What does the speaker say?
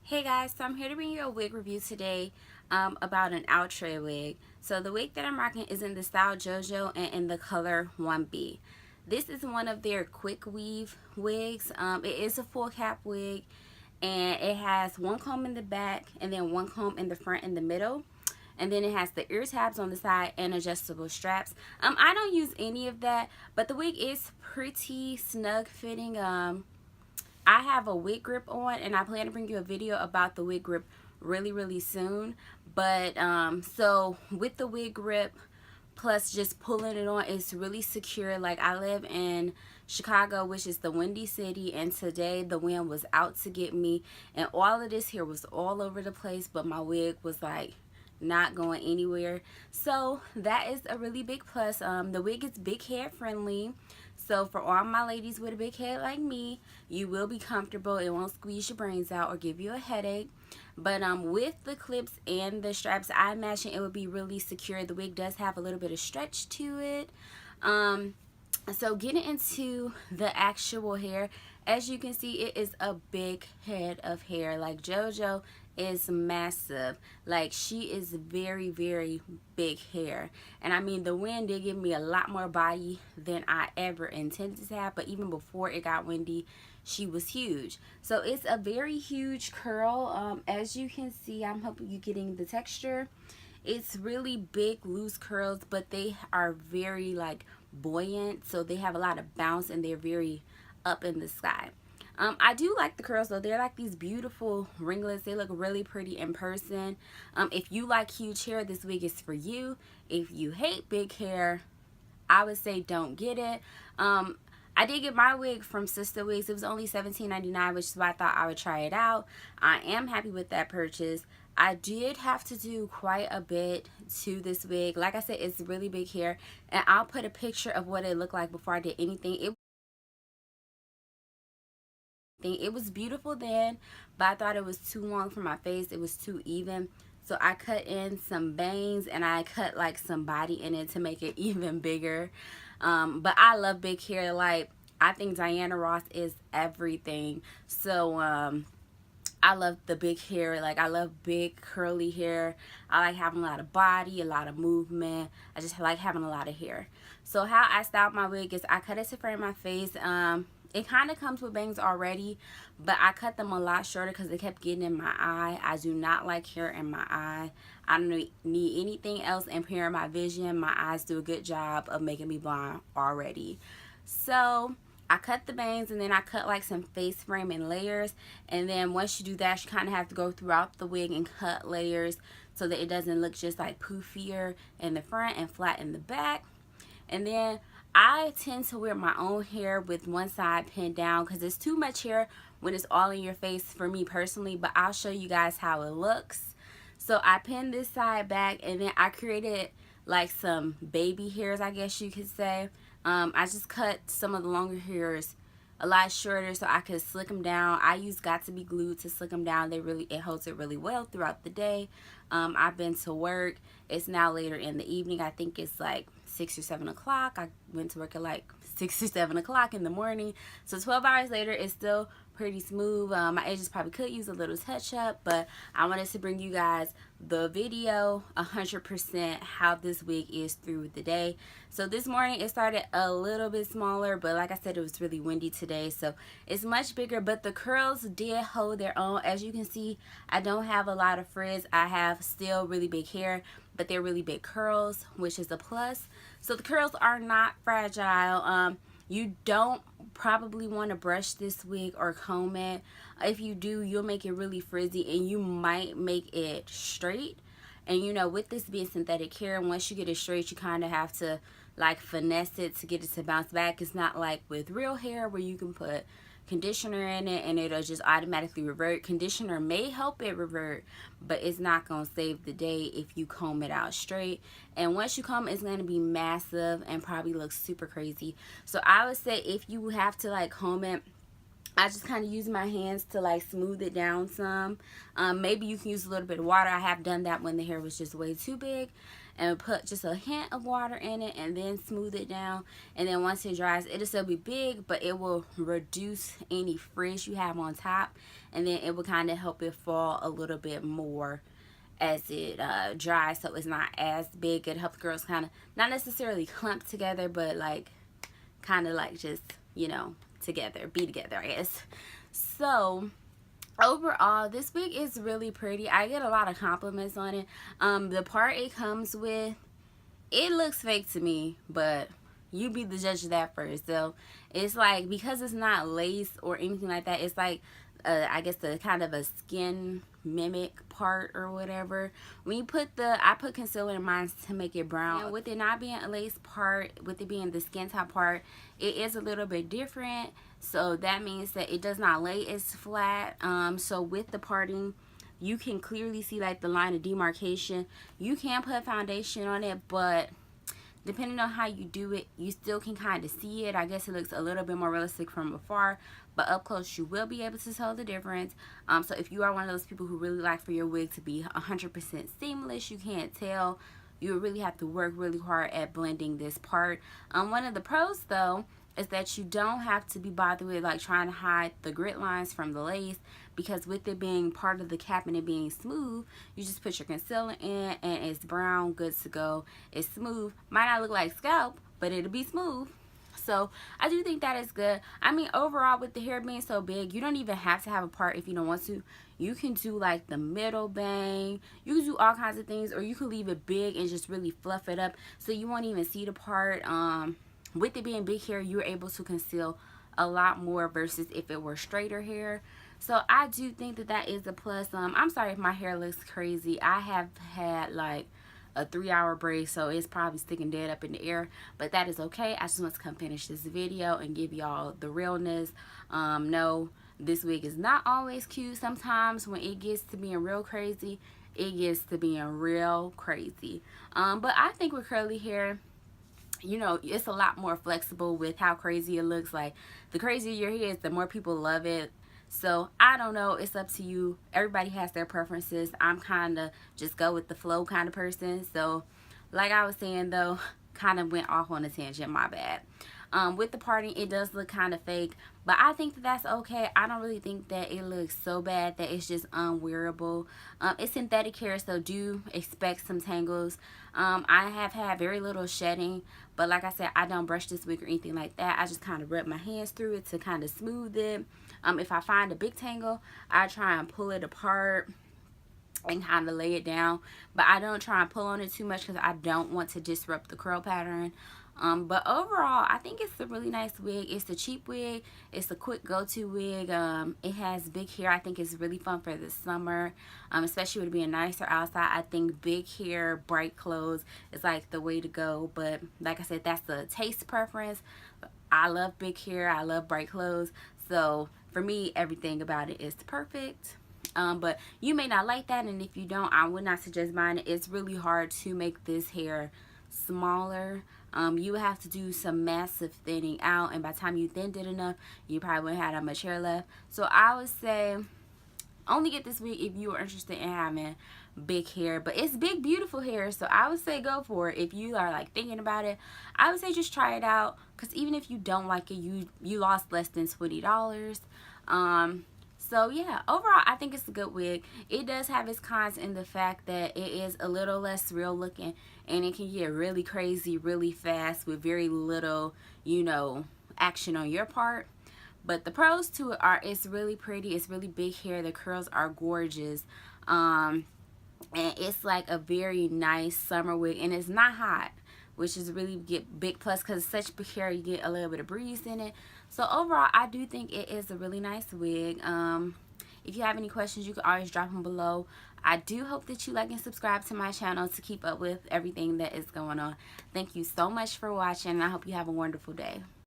Hey guys, so I'm here to bring you a wig review today about an Outre wig. So the wig that I'm rocking is in the style JoJo and in the color 1B. This is one of their quick weave wigs. It is a full cap wig and it has one comb in the back and then one comb in the front in the middle. And then it has the ear tabs on the side and adjustable straps. I don't use any of that, but the wig is pretty snug fitting. I have a wig grip on and I plan to bring you a video about the wig grip really soon. But so with the wig grip plus just pulling it on, it's really secure. Like, I live in Chicago, which is the windy city, and today the wind was out to get me and all of this here was all over the place, but my wig was like not going anywhere. So that is a really big plus. The wig is big head friendly, so for all my ladies with a big head like me, you will be comfortable. It won't squeeze your brains out or give you a headache. But with the clips and the straps, I imagine it would be really secure. The wig does have a little bit of stretch to it. So getting into the actual hair, as you can see, it is a big head of hair. Like, JoJo is massive. Like, she is very big hair, and I mean, the wind did give me a lot more body than I ever intended to have. But even before it got windy, she was huge. So it's a very huge curl. As you can see, I'm hoping you're getting the texture. It's really big loose curls, but they are very like buoyant, so they have a lot of bounce and they're very up in the sky. I do like the curls though. They're like these beautiful ringlets. They look really pretty in person. If you like huge hair, this wig is for you. If you hate big hair, I would say don't get it. I did get my wig from Sister Wigs. It was only $17.99, which is why I thought I would try it out. I am happy with that purchase. I did have to do quite a bit to this wig. Like I said, it's really big hair, and I'll put a picture of what it looked like before I did anything. It was beautiful then, but I thought it was too long for my face. It was too even. So I cut in some bangs and I cut like some body in it to make it even bigger. But I love big hair. Like, I think Diana Ross is everything. So I love the big hair. Like, I love big curly hair. I like having a lot of body, a lot of movement. I just like having a lot of hair. So how I styled my wig is I cut it to frame my face. It kind of comes with bangs already, but I cut them a lot shorter because it kept getting in my eye. I do not like hair in my eye. I don't need anything else impairing my vision. My eyes do a good job of making me blind already. So I cut the bangs, and then I cut like some face frame in layers. And then once you do that, you kind of have to go throughout the wig and cut layers so that it doesn't look just like poofier in the front and flat in the back. And then I tend to wear my own hair with one side pinned down because it's too much hair when it's all in your face for me personally, but I'll show you guys how it looks. So I pinned this side back, and then I created like some baby hairs, I guess you could say. I just cut some of the longer hairs a lot shorter so I could slick them down. I use Got to Be Glued to slick them down. It holds it really well throughout the day. I've been to work. It's now later in the evening. I think it's like 6 or 7 o'clock. I went to work at like 6 or 7 o'clock in the morning. So 12 hours later, it's still pretty smooth. My edges probably could use a little touch up, but I wanted to bring you guys the video 100% how this wig is through the day. So this morning it started a little bit smaller, but like I said, it was really windy today, so it's much bigger. But the curls did hold their own. As you can see, I don't have a lot of frizz. I have still really big hair, but they're really big curls, which is a plus. So the curls are not fragile. You don't probably want to brush this wig or comb it. If you do, you'll make it really frizzy, and you might make it straight. And you know, with this being synthetic hair, once you get it straight, you kind of have to like finesse it to get it to bounce back. It's not like with real hair where you can put conditioner in it and it'll just automatically revert. Conditioner may help it revert, but it's not gonna save the day if you comb it out straight. And once you comb, it's gonna be massive and probably look super crazy. So I would say if you have to like comb it, I just kind of use my hands to like smooth it down some. Maybe you can use a little bit of water. I have done that when the hair was just way too big. and put just a hint of water in it and then smooth it down. And then once it dries, it'll still be big, but it will reduce any frizz you have on top, and then it will kind of help it fall a little bit more as it dries, so it's not as big. It helps girls kind of not necessarily clump together, but like kind of like just, you know, together, be together, I guess. So overall, this wig is really pretty. I get a lot of compliments on it. The part it comes with, it looks fake to me, but you be the judge of that first. So it's like, because it's not lace or anything like that, it's like I guess the kind of a skin mimic part or whatever. When you put I put concealer in mine to make it brown. And with it not being a lace part, with it being the skin top part, it is a little bit different. So that means that it does not lay as flat. So with the parting, you can clearly see like the line of demarcation. You can put foundation on it, but depending on how you do it, you still can kind of see it. I guess it looks a little bit more realistic from afar, but up close you will be able to tell the difference. So if you are one of those people who really like for your wig to be 100% seamless, you can't tell, you really have to work really hard at blending this part. One of the pros though is that you don't have to be bothered with like trying to hide the grit lines from the lace, because with it being part of the cap and it being smooth, you just put your concealer in and it's brown, good to go. It's smooth. Might not look like scalp, but it'll be smooth. So I do think that is good. I mean, overall, with the hair being so big, you don't even have to have a part if you don't want to. You can do like the middle bang. You can do all kinds of things, or you can leave it big and just really fluff it up so you won't even see the part. With it being big hair, you're able to conceal a lot more versus if it were straighter hair. So I do think that that is a plus. I'm sorry if my hair looks crazy. I have had like a 3-hour braid, so it's probably sticking dead up in the air, but that is okay. I just want to come finish this video and give y'all the realness. No, this wig is not always cute. Sometimes when it gets to being real crazy, it gets to being real crazy. But I think with curly hair, you know, it's a lot more flexible with how crazy it looks. Like, the crazier your hair is, the more people love it. So I don't know, it's up to you. Everybody has their preferences. I'm kind of just go with the flow kind of person. So like I was saying though, kind of went off on a tangent, my bad. With the parting, it does look kind of fake, but I think that that's okay. I don't really think that it looks so bad that it's just unwearable. It's synthetic hair, so do expect some tangles. I have had very little shedding, but like I said, I don't brush this wig or anything like that. I just kind of rub my hands through it to kind of smooth it. If I find a big tangle, I try and pull it apart and kind of lay it down, but I don't try and pull on it too much because I don't want to disrupt the curl pattern. But overall, I think it's a really nice wig. It's a cheap wig. It's a quick go-to wig. It has big hair. I think it's really fun for the summer, especially with it being nicer outside. I think big hair, bright clothes is like the way to go. But like I said, that's the taste preference. I love big hair. I love bright clothes. So for me, everything about it is perfect. But you may not like that, and if you don't, I would not suggest buying it. It's really hard to make this hair smaller. You would have to do some massive thinning out, and by the time you thinned it enough, you probably wouldn't have that much hair left. So I would say only get this wig if you are interested in having big hair, but it's big, beautiful hair, so I would say go for it. If you are like thinking about it, I would say just try it out, because even if you don't like it, you lost less than $20. So yeah, overall I think it's a good wig. It does have its cons in the fact that it is a little less real looking, and it can get really crazy really fast with very little, you know, action on your part. But the pros to it are, it's really pretty, it's really big hair, the curls are gorgeous, and it's like a very nice summer wig, and it's not hot, which is really big plus, because it's such big hair, you get a little bit of breeze in it. So overall, I do think it is a really nice wig. If you have any questions, you can always drop them below. I do hope that you like and subscribe to my channel to keep up with everything that is going on. Thank you so much for watching, and I hope you have a wonderful day.